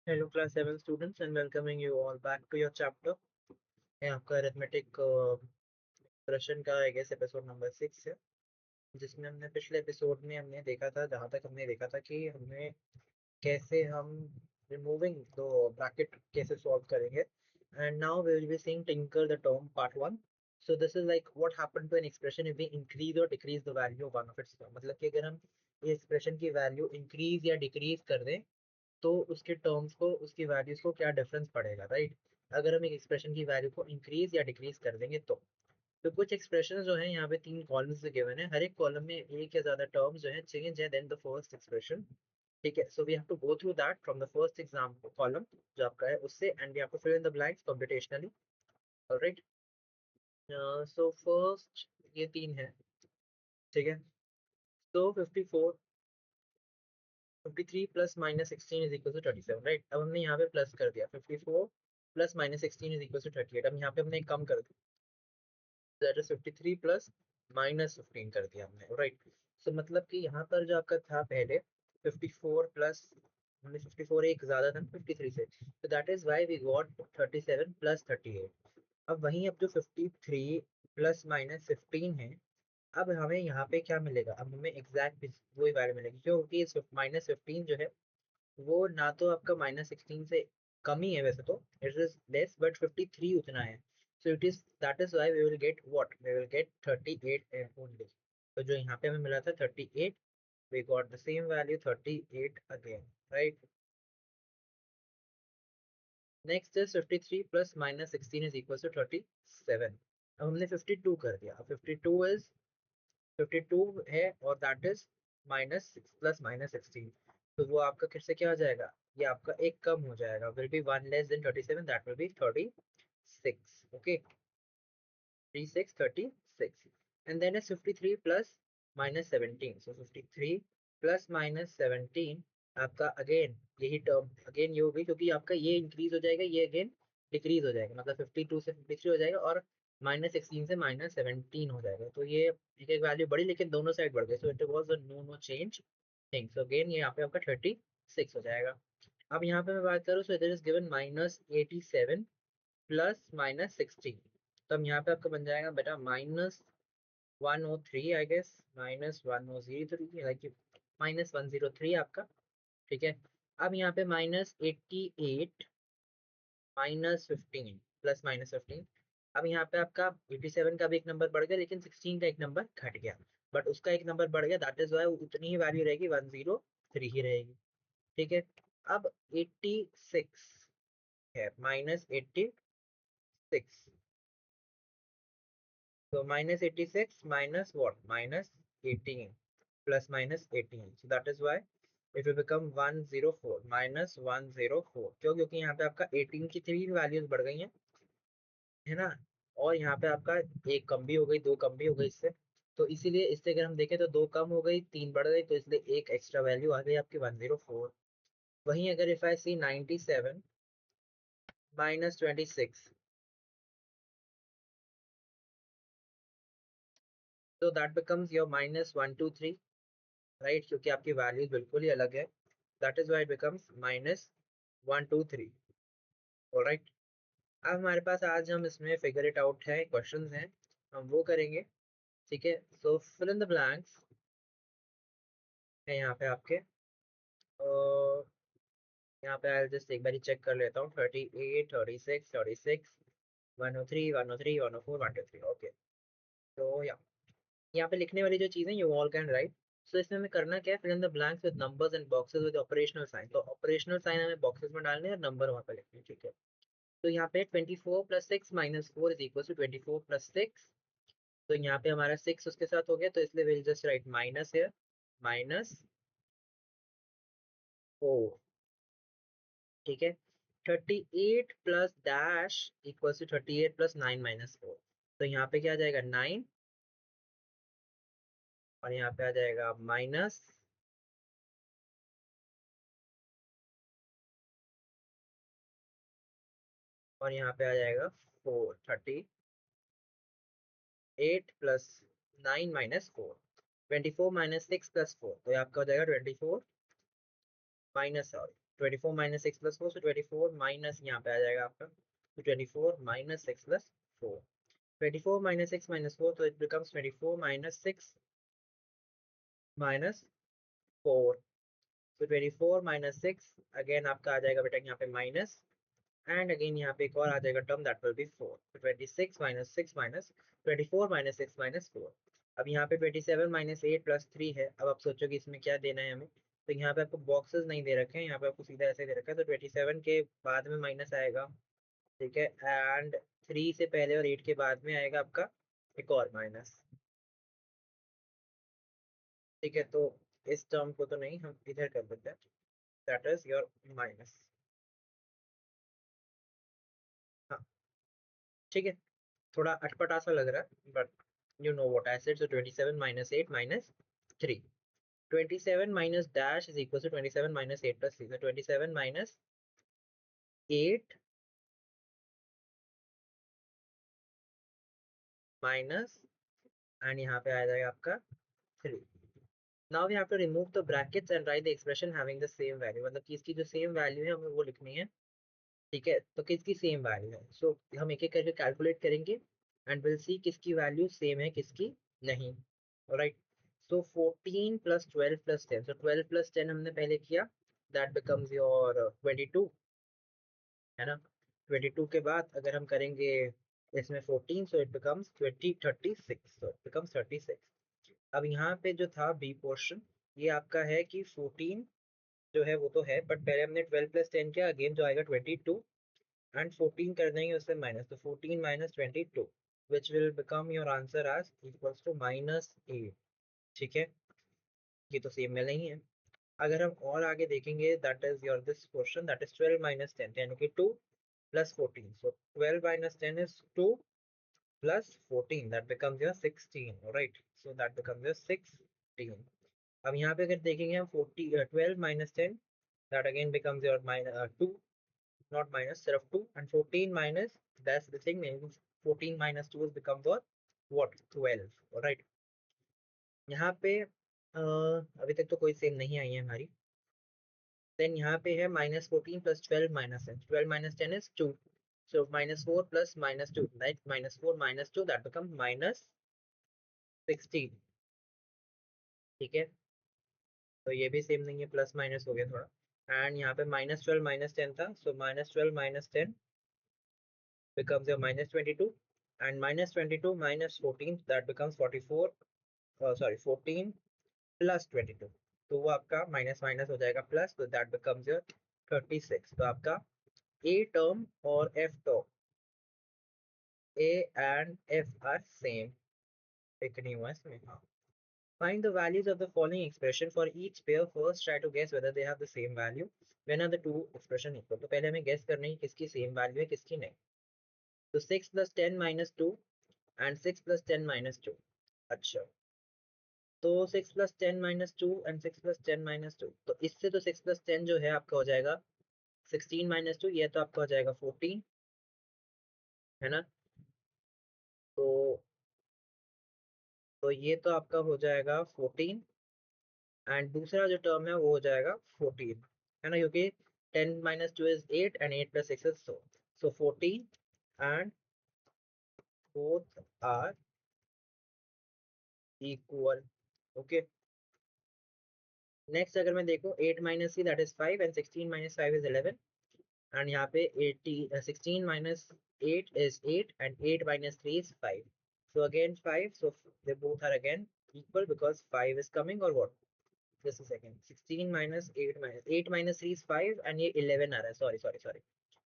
Hello class 7 students and welcoming you all back to your chapter. है आपका arithmetic प्रश्न का आई गेस एपिसोड नंबर 6 है, जिसमें हमने पिछले एपिसोड में हमने देखा था, जहाँ तक हमने देखा था कि हमें कैसे हम रिमूविंग द ब्रैकेट कैसे सॉल्व करेंगे. And now we will be seeing tinker the term part 1. So this is like what happened to an expression if we increase और decrease the value of one of its term. मतलब कि अगर हम ये expression की value increase या decrease कर दें तो उसके टर्म्स को, उसकी वैल्यूज को क्या डिफरेंस पड़ेगा, राइट. अगर हम एक एक्सप्रेशन की वैल्यू को इंक्रीज या डिक्रीज कर देंगे तो कुछ एक्सप्रेशन जो है, यहाँ पे 3 कॉलम्स गिवन है, हर एक कॉलम में एक या ज्यादा टर्म्स जो है चेंज है देन द फर्स्ट एक्सप्रेशन. ठीक है, so we have to go through that from the first exam column जो आपका है उससे, and we have to fill in the blanks computationally. Alright. So first ये 3 है. ठीक है. तो 54 53 plus minus 16 is equal to 37, right. अब हमने यहाँ पे प्लस कर दिया 54 plus minus 16 is equal to 38. अब यहाँ पे हमने कम कर दिया, दैट इज 53 प्लस माइनस 15 कर दिया हमने, राइट. सो मतलब कि यहाँ पर जो आपका था पहले 54 प्लस, हमने 54 एक ज्यादा था 53 से, तो that is why we got 37 plus 38. अब वहीं अब जो 53 प्लस माइनस 15 है, अब हमें यहाँ पे क्या मिलेगा, अब हमें एग्जैक्ट वही वैल्यू मिलेगी, क्योंकि इस माइनस 15 जो है वो ना तो आपका माइनस 16 से कम ही है, वैसे तो इट इज लेस, बट 53 उतना है. So it is, that is why we will get what, we will get 38 only. तो जो यहाँ पे हमें मिला था 38, we got the same value 38 again, right. Next is 53 plus minus 16 is equal to 37. अब हमने 52 कर दिया. 52 है और that is minus plus minus 16, तो वो आपका फिर से क्या हो जाएगा, ये आपका एक कम हो जाएगा, will be one less than 37, that will be 36. Okay, 36 and then is 53 plus minus 17. So 53 plus minus 17 आपका अगेन यही टर्म अगेन ये होगी, क्योंकि आपका ये इंक्रीज हो जाएगा, ये अगेन डिक्रीज हो जाएगा, मतलब 52 से 53 हो जाएगा और माइनस 16 से माइनस 17 हो जाएगा. तो ये एक एक वैल्यू बढ़ी लेकिन दोनों साइड बढ़ गई, so it was a no change thing. So again ये यहाँ पे आपका 36 हो जाएगा. अब यहाँ पे मैं बात करूँ, so it is given minus 87 plus minus 16. तो हम यहाँ पे आपका बन जाएगा बेटा minus 103, I guess minus 103, like minus 103 आपका. ठीक है. अब यहाँ पे माइनस 88 माइनस 15 प्लस माइनस 15. अब यहाँ पे आपका 87 का भी एक नंबर बढ़ गया, लेकिन 16 का एक नंबर घट गया, बट उसका एक नंबर बढ़ गया, दैट इज वाई उतनी ही वैल्यू रहेगी, 103 ही रहेगी. ठीक है. अब 86 है माइनस 86, तो minus 86 minus what minus 18 plus minus 18, so that is why it will become 104 minus 104. क्यों? क्योंकि यहाँ पे आपका 18 की 3 वैल्यूज बढ़ गई हैं, है ना, और यहाँ पे आपका एक कम भी हो गई, दो कम भी हो गई इससे, तो इसीलिए इससे अगर हम देखें तो दो कम हो गई, तीन बढ़ गई, तो इसलिए एक एक्स्ट्रा वैल्यू आ गई आपकी 104. वहीं अगर इफ आई सी 97 माइनस 26, तो that becomes your minus 123, right, क्योंकि आपकी वैल्यूज बिल्कुल ही अलग है, that is why it becomes minus 123. Alright. अब हमारे पास आज हम इसमें फिगर इट आउट है, क्वेश्चंस हैं, हम वो करेंगे. ठीक है. सो फिल इन द ब्लैंक्स है यहाँ पे आपके, और यहाँ पे आई जस्ट एक बार चेक कर लेता हूँ, 38 36 103 103 104 123. ओके. तो यहाँ पे लिखने वाली जो चीजें you all can write. So इसमें हमें करना क्या है, fill in the blanks with numbers and boxes with operational sign. तो ऑपरेशनल साइन हमें बॉक्सेस में डालने हैं और नंबर वहाँ पे लिखने हैं. ठीक है. तो यहाँ पे 24 plus 6 minus 4 is equal to 24 plus 6. तो यहाँ पे हमारा 6 उसके साथ हो गया, तो इसलिए विल जस्ट राइट माइनस है, माइनस 4. ठीक है. 38 plus dash equal to 38 plus 9 minus 4. तो यहाँ पे क्या आ जाएगा 9, और यहाँ पे आ जाएगा माइनस, और यहाँ पे आ जाएगा 4. 38 प्लस 9 माइनस 4, 24 माइनस 6 प्लस 4, तो ये आपका हो जाएगा 24 minus, sorry 24 minus 6 plus 4, so 24 minus यहाँ पे आ जाएगा आपका, तो 24 minus 6 plus 4, 24 minus 6 minus 4, तो it becomes 24 minus 6 minus 4, so 24 minus 6 again आपका आ जाएगा बेटा यहाँ पे माइनस, एंड अगेन यहाँ पे एक और आ जाएगा टर्म, दैट विल बी 4, तो 26 minus 6 minus 24 minus 6 minus 4। अब यहाँ पे 27 minus 8 plus 3 है। अब आप सोचो कि इसमें क्या देना है हमें, तो यहाँ पे आपको बॉक्सेस नहीं दे रखे हैं, यहाँ पे आपको सीधा ऐसे दे रखा है, तो 27 के बाद में माइनस आएगा, ठीक है, एंड 3 से पहले और 8 के बाद में आएगा आपका एक और माइनस, ठीक है। तो इस टर्म को तो नहीं, हम इधर कर देते हैं, दैट इज योर माइनस, हाँ ठीक है। थोड़ा अटपटा सा लग रहा है, but you know what I said, so 27 minus 8 minus 3, 27 minus dash is equal to 27 minus 8 plus 3, so 27 minus 8 minus, and यहाँ पे आ जाएगा आपका 3। now we have to remove the brackets and write the expression having the same value, मतलब कि इसकी जो same value है हमें वो लिखनी है, ठीक है। तो किसकी सेम वैल्यू है, सो हम एक एक करके कैलकुलेट करेंगे एंड विल सी किसकी वैल्यू सेम है किसकी नहीं, राइट। सो 14 प्लस 12 प्लस 10, सो 12 प्लस 10 हमने पहले किया, दैट बिकम्स योर 22, है ना। 22 के बाद अगर हम करेंगे इसमें 14, so it becomes 36, so it becomes 36। अब यहाँ पे जो था बी पोर्शन, ये आपका है कि 14 जो है वो तो है, बट पहले हमने 12 प्लस 10 किया, अगेन जो आएगा 22 एंड 14 कर देंगे उससे माइनस, तो 14 minus 22 which will become your answer as equals to -8, ठीक है। ये तो सेम में नहीं है। अगर हम और आगे देखेंगे, that is your this question, that is 12 minus 10, यानी कि 2 plus 14, so 12 minus 10 is 2 plus 14, that becomes your 16, right, so that becomes your 16। अब यहाँ पे अगर देखेंगे हम 12 minus 10, that again becomes your 2, not minus, सिर्फ 2, and 14 minus, that's the thing, means 14 minus 2 is becomes what 12, right। यहाँ पे अभी तक तो कोई सेम नहीं आई है हमारी, देन यहाँ पे है -14 plus 12 minus 10, 12 minus 10 is 2, so -4 plus -2, right, -4 -2, that becomes -16, ठीक है। तो ये भी सेम नहीं है, प्लस माइनस हो गया थोड़ा, एंड यहाँ पे -12 -10 था, so -12 -10 becomes your -22, and -22 minus 14, that becomes 44, sorry 14 plus 22, तो वो आपका माइनस माइनस हो जाएगा प्लस, तो दैट बिकम्स योर 36। तो आपका ए टर्म और F term, A and F R same, एक नहीं हुआ इसमें, हाँ। Find the values of the following expression for each pair. First, try to guess whether they have the same value. When are the two expression equal? तो पहले हमें guess करना है किसकी same value है किसकी नहीं। तो 6 plus 10 minus 2 and 6 plus 10 minus 2, अच्छा, तो 6 plus 10 minus 2 and 6 plus 10 minus 2, तो इससे तो 6 plus 10 जो है आपका हो जाएगा 16 minus 2, ये तो आपका हो जाएगा 14, है ना। तो ये तो आपका हो जाएगा 14, एंड दूसरा जो टर्म है वो हो जाएगा 14, है ना, क्योंकि 10 minus 2 is 8 and 8 plus 6 is so 14, and both are equal, okay। Next अगर मैं देखूं 8 minus 3 that is 5 and 16 minus 5 is 11, and यहाँ पे 16 minus 8 is 8 and 8 minus 3 is 5, so again 5, so they both are again equal because 5 is coming, or what, just a second, 16 minus 8 minus 3 is 5 and ये 11 आ रहा है, sorry,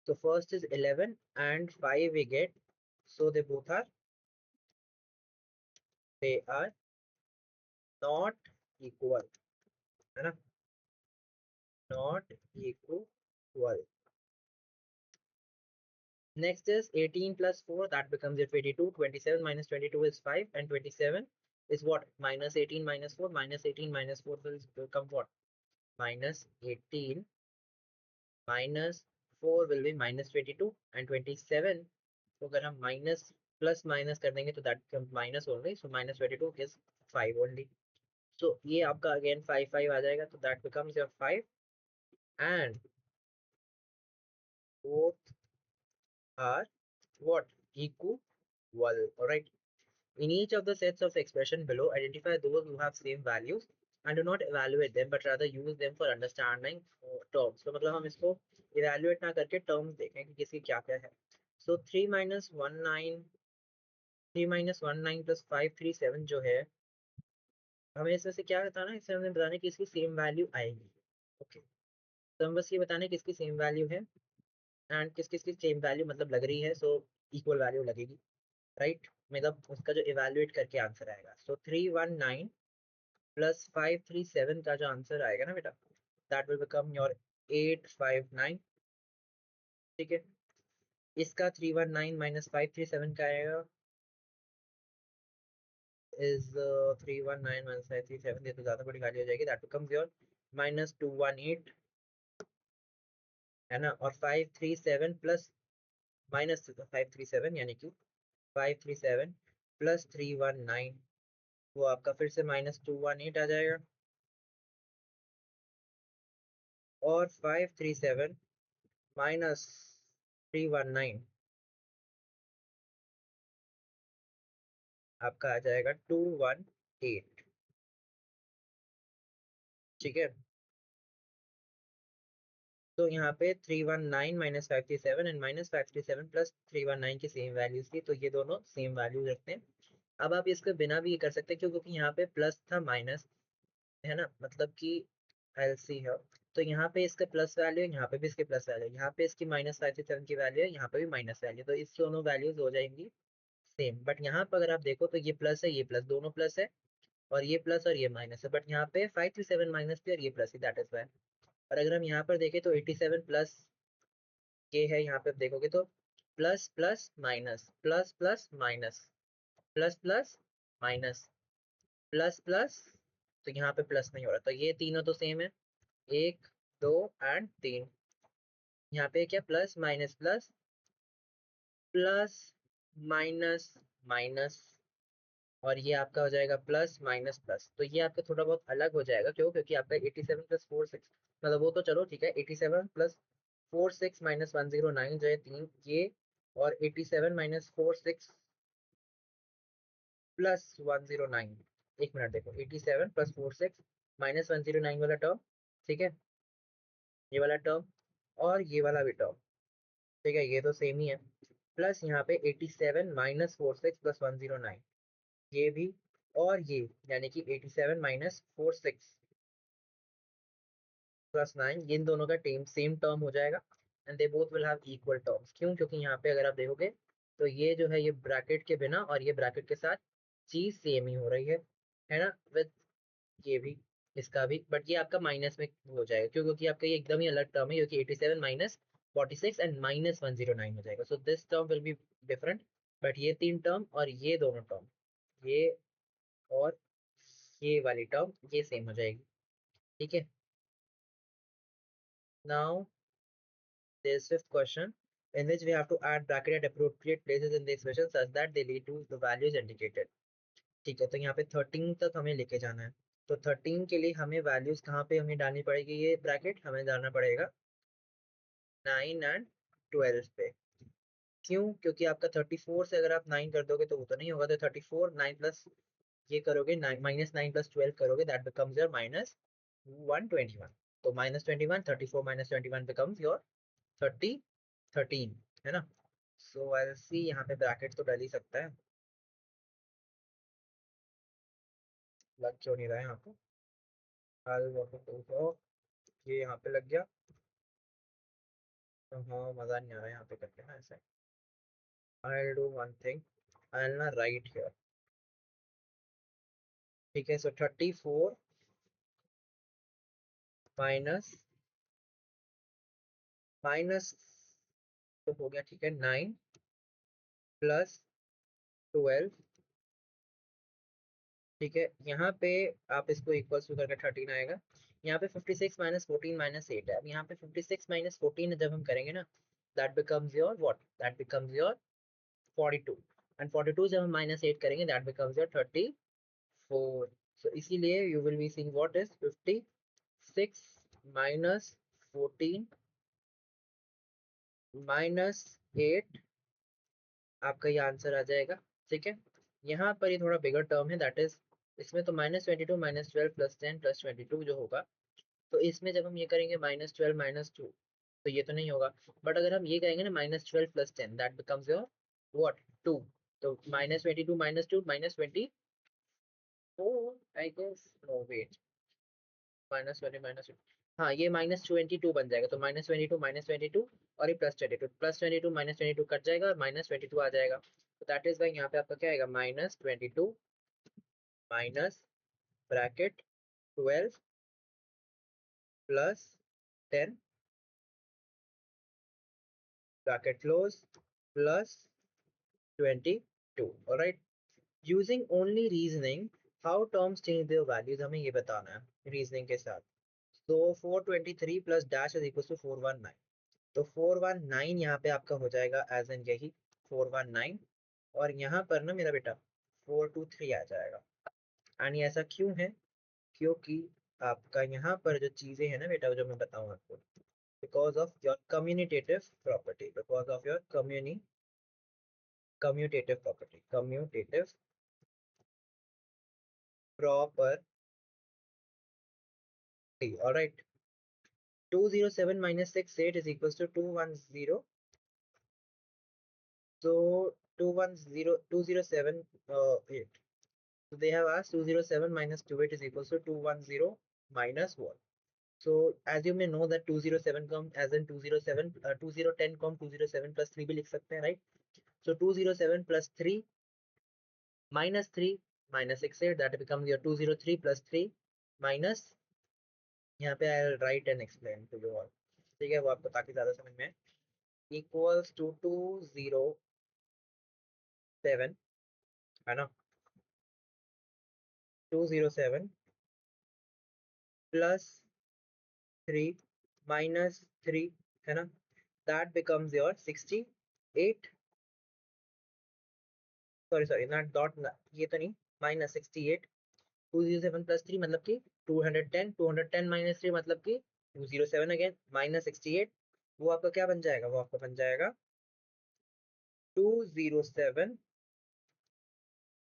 so first is 11 and 5 we get, so they are not equal, है ना, not equal। Next is 18 plus 4, that becomes your 22, 27 minus 22 is 5, and 27 is what, minus 18 minus 4, minus 18 minus 4 will become what, minus 18 minus 4 will be minus 22, and 27, तो अगर हम minus plus minus कर देंगे तो that becomes minus only, सो minus 22 is 5 only, so ये आपका again 5 5 आ जाएगा, तो that becomes your 5, and both are what? Equal. Alright. In each of the sets of expression below, identify those who have same values and do not evaluate them, but rather use them for understanding terms. तो मतलब हम इसको evaluate ना करके terms देखें कि किसकी क्या क्या है. So 3 - 1 9 plus 537 जो है, हमें इसमें से क्या बताना है? इससे हमें बताना है कि इसकी सेम वैल्यू आएगी. ओके, तो हम बस ये बताना है कि इसकी सेम वैल्यू है एंड किस किस की सेम वैल्यू मतलब लग रही है. सो इक्वल वैल्यू लगेगी, राइट? मतलब उसका जो इवेल्युएट करके आंसर आएगा. सो 319 प्लस 537 का जो आंसर आएगा ना बेटा, दैट विल बिकम योर 859. ठीक है, इसका 319 माइनस 537 का आएगा इज 319 माइनस 537. ये तो ज्यादा बड़ी वैल्यू हो जाएगी. दैट बिकम्स योर -218, है ना. और 537 प्लस माइनस 537 यानी कि 537 प्लस 319, वो आपका फिर से -218 आ जाएगा. और 537 माइनस 319 आपका आ जाएगा 218. ठीक है, तो यहाँ पे 319 माइनस 537 एंड माइनस 537 प्लस 319 की सेम वैल्यूज थी, तो ये दोनों सेम वैल्यूज रखते हैं. अब आप इसके बिना भी ये कर सकते हैं, क्यों? क्योंकि यहाँ पे प्लस था माइनस, है ना, मतलब कि एलसी है. तो यहाँ पे इसका प्लस वैल्यू है, यहाँ पे भी इसके प्लस वैल्यू है, यहाँ पे इसकी -537 की वैल्यू है, यहाँ पे भी माइनस वैल्यू, तो इस दोनों वैल्यूज हो जाएंगी सेम. बट यहाँ पर अगर आप देखो तो ये प्लस है, ये प्लस, दोनों प्लस है, और ये प्लस और ये माइनस है. बट यहाँ पे 537 माइनस थी और ये प्लस है, दैट इज वाई. और अगर हम यहाँ पर देखें तो 87 प्लस के है, यहाँ पे आप देखोगे तो plus plus minus plus plus minus plus plus minus plus plus, तो यहाँ पे प्लस नहीं हो रहा, तो ये तीनों तो सेम है, 1 2 एंड 3. यहाँ पे क्या? Plus minus plus plus minus minus, और ये आपका हो जाएगा प्लस माइनस प्लस. तो ये आपका थोड़ा बहुत अलग हो जाएगा, क्यों? क्योंकि आपका 87 प्लस 46, मतलब वो तो चलो ठीक है, 87 प्लस 46 माइनस 109 जो है 3 ये, और 87 माइनस 46 प्लस 109. एक मिनट देखो, 87 प्लस 46 माइनस 109 वाला टर्म, ठीक है, ये वाला टर्म और ये वाला भी टर्म, ठीक है, ये तो सेम ही है. प्लस यहाँ पे 87 माइनस 46 प्लस 109, ये भी, और ये, यानी कि 87 माइनस 46 प्लस 9, इन दोनों का सेम टर्म हो जाएगा. And they both will have equal terms. क्यों? क्योंकि यहाँ पे अगर आप देखोगे तो ये जो है, ये ब्रैकेट के बिना और ये ब्रैकेट के साथ चीज सेम ही हो रही है ना, विद ये भी, इसका भी. बट ये आपका माइनस में हो जाएगा, क्यों? क्योंकि आपका ये एकदम ही अलग टर्म है, क्योंकि 87 माइनस 46 एंड माइनस 109 हो जाएगा. So this term will be different. But ये तीन टर्म और ये दोनों टर्म, ये और ये वाली टर्म, ये सेम हो जाएगी. ठीक है. Now there's fifth question, in which we have to add bracket at appropriate places in the expression such that they lead to the values indicated. ठीक है, तो यहाँ पे 13 तक हमें लेके जाना है. तो 13 के लिए हमें वैल्यूज कहाँ पे हमें डालनी पड़ेगी? ये ब्रैकेट हमें डालना पड़ेगा 9 एंड 12 पे. क्यों? क्योंकि आपका 34 से अगर आप 9 कर दोगे तो वो तो नहीं होगा, तो 34 9 प्लस ये करोगे, -9 प्लस 12 करोगे, दैट बिकम्स योर -121. तो -21, 34 माइनस 21 बिकम्स योर 13, है ना. सो आई सी, यहाँ पे ब्रैकेट तो डल ही सकता है, लग क्यों नहीं रहा है यहाँ पे? ये यहाँ पे लग गया, तो हाँ मजा नहीं आ रहा है यहाँ पे करके ना ऐसे. आई डू वन थिंग, आई ना राइट हियर. ठीक है, सो 34 माइनस माइनस तो हो गया, ठीक है, 9 प्लस 12. ठीक है, यहाँ पे आप इसको इक्वल्स टू करके 13 आएगा. यहाँ पे 56 माइनस 14 माइनस 8 है. अब यहाँ पे 56 माइनस 14 जब हम करेंगे ना, that becomes your what? That becomes your 42. And 42 जब हम -8 करेंगे, दैट बिकम्स योर 34. सो इसीलिए you will be seeing what is 56 minus 14 -8 आपका ये आंसर आ जाएगा। ठीक है, यहाँ पर ये थोड़ा बिगर टर्म है, दैट इज इसमें तो -22 -12 +10 +22 जो होगा, तो इसमें जब हम ये करेंगे -12 -2, तो ये तो नहीं होगा। बट अगर हम ये करेंगे ना -12 +10, दैट बिकम्स योर व्हाट 2। तो -22 -2 -24 आई गेस, नो वेट, -20 हाँ ये -22 बन जाएगा। तो -22 -22 और ये +22 -22 कट जाएगा और -22 आ जाएगा। तो दैट इज वाई यहाँ पे आपका क्या आएगा, -22 minus bracket 12 +10 bracket close +22। alright, using only reasoning how terms change their values, हमें ये बताना है रीजनिंग के साथ। तो 423 plus dash is equal to 419, तो 419 यहाँ पे आपका हो जाएगा एज एन यही 419, और यहाँ पर ना मेरा बेटा 423 आ जाएगा। एंड ये ऐसा क्यों है, क्योंकि आपका यहाँ पर जो चीजें हैं ना बेटा, जो मैं बताऊँ आपको, because of your commutative property, because of your commutative property, all right। 207 minus 68 is equals to 210, so 207 8, so they have asked 207 minus 28 is equals to 210 minus 1। so as you may know that 207 come as in 207 2010 come 207 plus 3 भी लिख सकते हैं, right? so 207 plus 3 minus 3 minus 68, that becomes your 203 plus 3 minus, यहाँ पे I'll write and explain to you all, ठीक है, वो आपको ताकि ज्यादा समझ में, इक्वल्स टू 207, है ना, 207 प्लस 3 माइनस 3, है ना, that becomes your 68, sorry not dot, ये तो नहीं, -68, 207 प्लस 3 मतलब कि 210, 210 माइनस 3 मतलब कि 207 अगेन -68, वो आपका क्या बन जाएगा, वो आपका बन जाएगा 207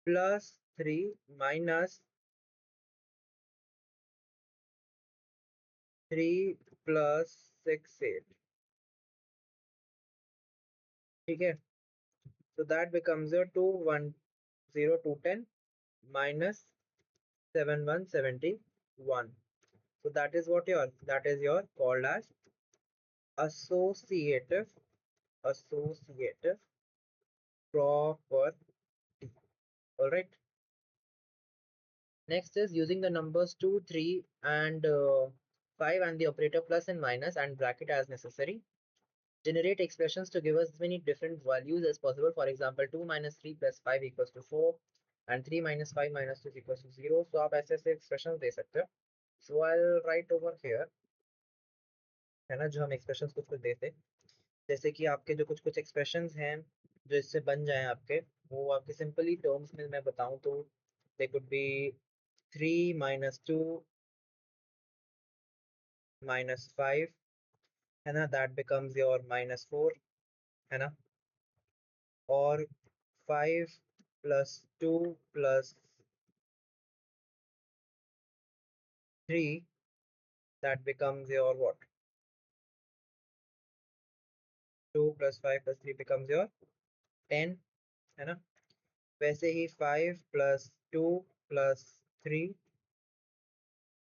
प्लस 3 माइनस 3 प्लस 68, ठीक है। so that becomes your 210 minus 7171, so that is your called as associative associative property, all right। next is using the numbers 2 3 and 5 and the operator plus and minus and bracket as necessary, generate expressions to give us as many different values as possible। for example 2 minus 3 plus 5 equals to 4 and 3 minus 5 minus 2 is equals to 0। so आप ऐसे ऐसे expressions दे सकते हो। so I'll write over here, है ना, जो हम expressions कुछ कुछ देते, जैसे कि आपके जो कुछ कुछ expressions हैं जो इससे बन जाएं आपके, वो आपके सिंपली टर्म्स में मैं बताऊं तो they could be 3 minus 2 minus 5, है ना, that becomes your -4, है ना, और 5 plus 2 plus 3, that becomes your what, 2 plus 5 plus 3 becomes your 10, है ना। वैसे ही 5 plus 2 plus 3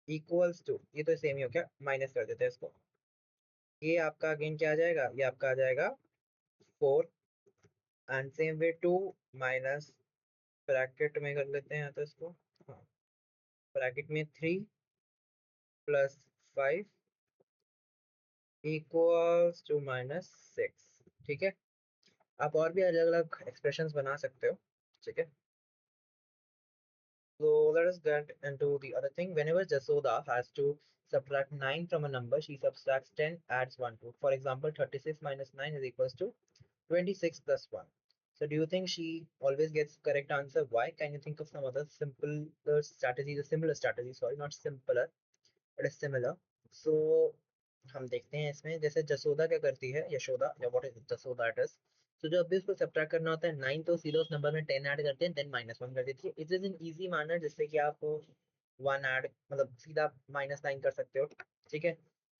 equals to, ये तो सेम ही हो गया, माइनस कर देते हैं इसको, ये आपका अगेन क्या आ जाएगा, ये आपका आ जाएगा 4, and same way 2 minus bracket में कर लेते हैं तो इसको, हाँ, ब्रैकेट में 3 प्लस 5 इक्वल्स टू -6, ठीक है। आप और भी अलग अलग एक्सप्रेशंस बना सकते हो, ठीक है। So let us get into the other thing. Whenever Jasoda has to subtract 9 from a number, she subtracts 10, adds 1 to. For example, 36 minus 9 is equals to 26 plus 1. So do you think she always gets correct answer? Why? Can you think of some other simpler strategy, the similar strategy, sorry, not simpler, but a similar. So हम देखते हैं इसमें, जैसे जसोदा क्या करती है, यशोदा या what is Jasoda it is. तो जब भी उसको सब्ट्रैक्ट करना होता है 9, तो सीधा उस नंबर में 10 ऐड करते हैं, देन -1 कर देती है। It is in easy manner, जिससे कि आप 1 ऐड मतलब सीधा -9 कर सकते हो। ठीक है,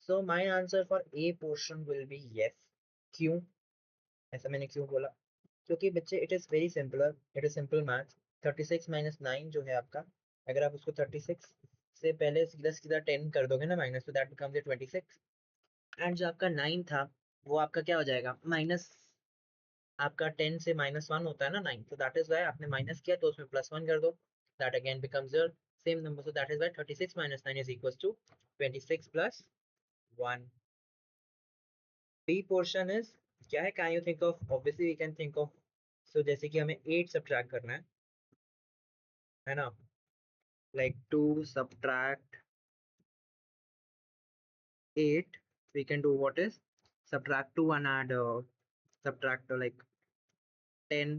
so my answer for a portion will be yes. क्यों ऐसा मैंने क्यों बोला? क्योंकि बच्चे it is very simpler, it is simple maths. 36 - 9 जो है आपका, अगर आप उसको 36 से पहले सीधा सीधा 10 कर दोगे ना माइनस, तो दैट बिकम्स 26। एंड जो आपका 9 था, वो आपका क्या हो जाएगा, माइनस, आपका 10 से -1 होता है ना 9, तो दैट इज वाई आपने माइनस किया तो उसमें +1 कर दो, that again becomes your same number. So that is why 36 - 9 is equal to 26 + 1। B portion is क्या है, can you think of, obviously we can think of. So जैसे कि हमें 8 सब्ट्रैक्ट करना है ना, like 2 subtract 8, we can do what is subtract 2 and add subtract like 10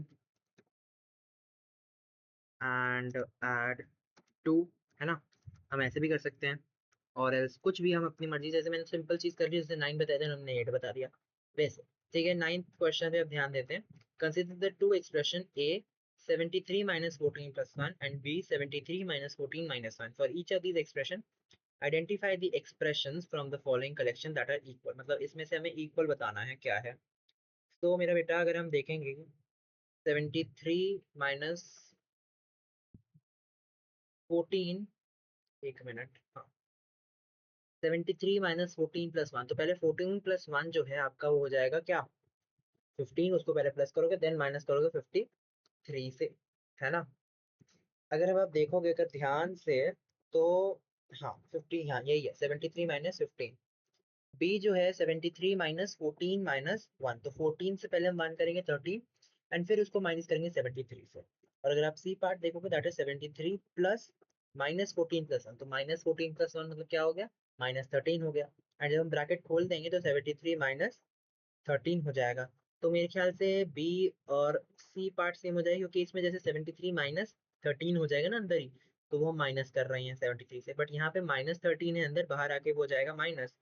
and add 2, है ना। हम ऐसे भी कर सकते हैं, और एल्स कुछ भी हम अपनी मर्जी, जैसे मैंने सिंपल चीज कर दी, जैसे 9 बताया था हमने 8 बता दिया वैसे। ठीक है, 9th क्वेश्चन पे अब ध्यान देते हैं। Consider the two expression a 73 - 14 + 1 and b 73 - 14 - 1 for each of these expression identify the expressions from the following collection that are equal। मतलब इसमें से हमें इक्वल बताना है क्या है। तो मेरा बेटा अगर हम देखेंगे 73 - 14, एक मिनट, हाँ, 73 - 14 + 1, तो पहले 14 + 1 जो है आपका वो हो जाएगा क्या, 15, उसको पहले प्लस करोगे देन माइनस करोगे 53 से, है ना। अगर अब आप देखोगे अगर ध्यान से, तो हाँ 50, हाँ यही है 73 - 15। बी जो है 73 - 14 - 1, तो 14 से पहले हम वन करेंगे 13 एंड फिर उसको माइनस करेंगे 73 से। और अगर आप सी पार्ट देखोगे दैट इज 73 प्लस -14 + 1, तो -14 + 1 मतलब क्या हो गया, -13 हो गया। एंड जब हम ब्रैकेट खोल देंगे तो 73 - 13 हो जाएगा। तो मेरे ख्याल से बी और सी पार्ट सेम हो जाएगी, क्योंकि इसमें जैसे 73 - 13 हो जाएगा ना अंदर ही, तो वो माइनस कर रहे हैं 73 से, बट यहाँ पे -13 है अंदर, बाहर आके वो हो जाएगा माइनस।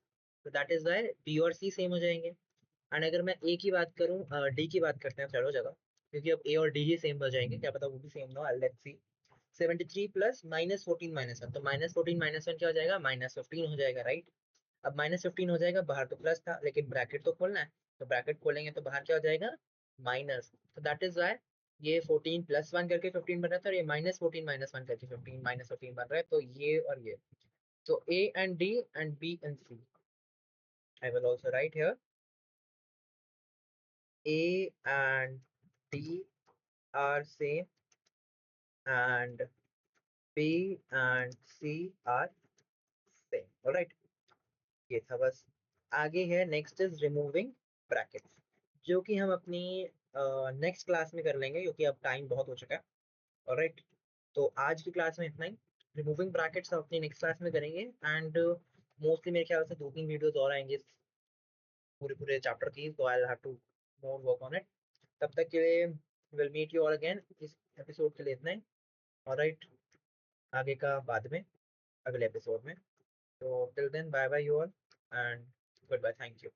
तो दैट इज वाई बी और सी सेम हो जाएंगे। एंड अगर मैं ए की बात करूँ, डी की बात करते हैं चलो जगह, क्योंकि अब ए और डी ही सेम हो जाएंगे, क्या पता वो भी सेम ना हो, लेट्स सी। 73 प्लस -14 - 1, तो -14 - 1 क्या हो जाएगा, -15 हो जाएगा, राइट। अब -15 हो जाएगा, बाहर तो प्लस था लेकिन ब्रैकेट तो खोलना है, तो ब्रैकेट खोलेंगे तो बाहर क्या हो जाएगा, माइनस। तो दैट इज वाई ये 14 + 1 करके 15 बन रहा था, और ये -14 - 1 करके 15 -15 बन रहा है, तो ये और ये। तो A and D and B and C, I will also write here A and D are same and B and C are same. All right, ये था बस। आगे है नेक्स्ट इज रिमूविंग ब्रैकेट्स, जो कि हम अपनी नेक्स्ट क्लास में कर लेंगे, क्योंकि अब टाइम बहुत हो चुका है। ऑलराइट, तो आज की क्लास में इतना ही। रिमूविंग ब्रैकेट्स हम अपनी नेक्स्ट क्लास में करेंगे, एंड मोस्टली मेरे ख्याल से 2-3 वीडियोस और आएंगे इस पूरे पूरे चैप्टर की, तो I have to more work on it. तब तक के लिए will meet you all again, इस एपिसोड के लिए इतना ही। ऑलराइट, आगे का बाद में अगले एपिसोड में। तो till then bye bye you all and good bye, thank you.